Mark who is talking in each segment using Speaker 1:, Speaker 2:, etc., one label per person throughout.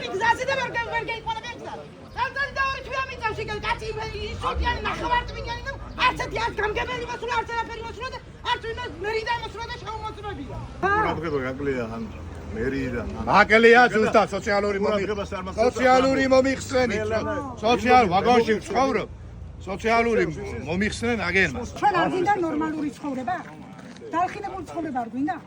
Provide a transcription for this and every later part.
Speaker 1: თვიანი გზაზე და ვერ გაიყვანა გზა. წელწადი და ორი თვიანი წავში კაცი ისუთიანი ნახევარწმინიანი და არც ერთი არც გამგებელი მოსულა არც არაფერი მოსულა და არც ვინმე მერიდან მოსულა და შეუმოწმებია.
Speaker 2: ყურადღება გაკლია ან მერიდან.
Speaker 3: აკლია ზუსტად სოციალური მომიხსენი. სოციალ ვაგონში ვცხოვრობ. სოციალური მომიხსნენ აგენმა.
Speaker 4: ჩვენ არ გვინდა ნორმალური ცხოვრება? დაალხინებული ცხოვრება არ გვინდა?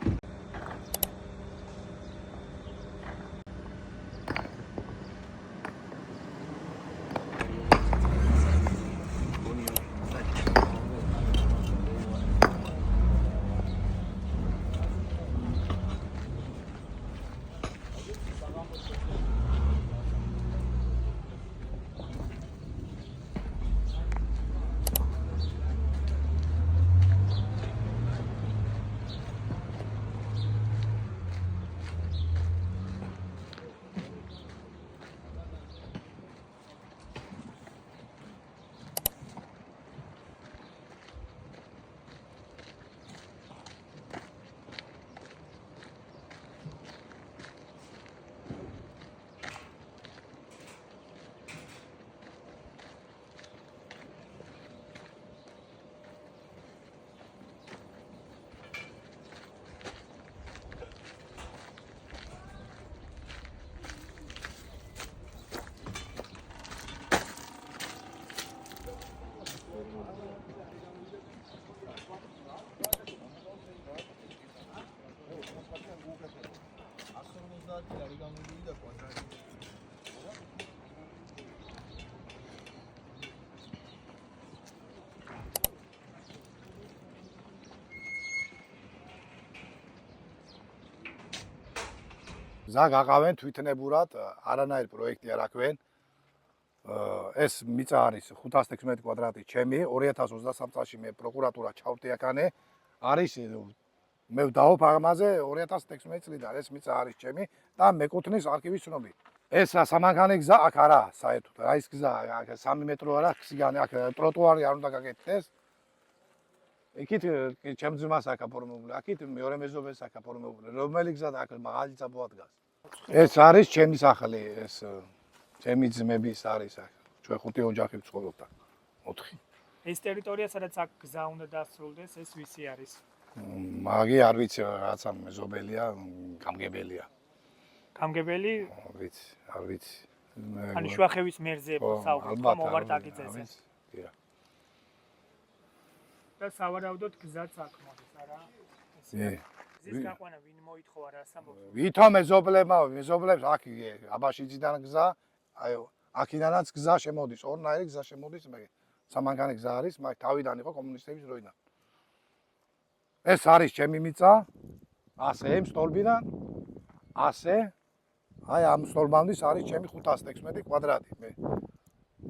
Speaker 3: ზაგ აყავენ თვითნებურად, არანაირ პროექტი არ აქვენ. ეს მიწა არის 516 კვადრატი ჩემი, 2023 წელს მე პროკურატურა ჩავრდი აქანე. არის მე დავობ ამაზე 2016 წლიდან ეს მიწა არის ჩემი და მეკუთვნის არქივის ცნობი. ეს სამანქანე გზა აქ არაა საერთოდ. რა ის გზა აქ 3 მეტრო არა, ხსიგანი აქ ტროტუარი არ უნდა გაკეთდეს. იქით ჩემ ძმას აქ აფორმებული, აქით მეორე მეზობელს აქ აფორმებული. რომელი გზა აქ მაღალი წაბო ადგას. ეს არის ჩემი სახლი, ეს ჩემი ძმების არის აქ. ჩვენ 5 ოჯახი ვცხოვრობთ აქ. 4.
Speaker 5: ეს ტერიტორია, სადაც აქ გზა უნდა დასრულდეს, ეს ვისი არის?
Speaker 3: მაგი არ ვიცი, რაღაცა მეზობელია, გამგებელია.
Speaker 5: გამგებელი?
Speaker 3: არ ვიცი.
Speaker 5: ანუ შუახევის მერზე საუბრობ, მოვარტაკიძეზე.
Speaker 3: დიახ.
Speaker 5: და სავარაუდოდ გზაც აქ მოდის, არა? ეს გაყვანა ვინ მოითხოვა რა სამბობ?
Speaker 3: ვითომ მეზობლებს აქ აბაშიძიდან გზა, აი აქიდანაც გზა შემოდის, ორნაირი გზა შემოდის, მე სამანქანე გზა არის, მაგ თავიდან იყო კომუნისტების დროიდან. ეს არის ჩემი მიწა, ასე ამ სტოლბიდან, ასე აი ამ სტოლბანდის არის ჩემი 516 კვადრატი მე.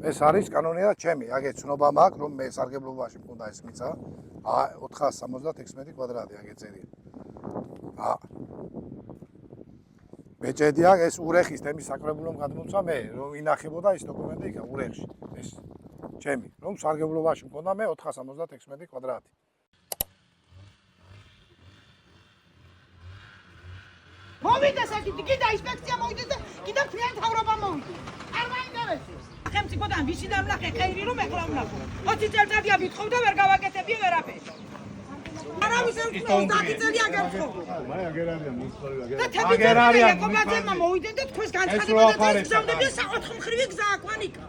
Speaker 3: ეს არის კანონიერ ჩემი, აგე ცნობა მაქვს, რომ მე სარგებლობაში მქონდა ეს მიწა, 476 კვადრატი აგე წერია. მეჭედია ეს ურეხის თემის საკრებულომ გადმოცა მე, რომ ინახებოდა ეს დოკუმენტი იქა ურეხში, ეს ჩემი, რომ სარგებლობაში მქონდა მე 476 კვადრატი.
Speaker 1: მოვიდეს აქ კიდე ინსპექცია მოვიდეს და კიდე თქვენ თავრობა მოვიდეს. არ მაინტერესებს. ხელმწიფოდან ვისი დამლახე ხეირი რომ ეხლა ვნახო. 20 წელიწადია ვითხოვ და ვერ გავაკეთებია ვერაფერი. არავის არ გქონდა 20 წელია გერცხობ.
Speaker 2: მაი აგერარია მუსხოლია.
Speaker 1: და თებიცებია კობაძემა მოვიდნენ და თქვენს განცხადებაზე გზავნებია 4 მხრივი გზა აკვანიკა.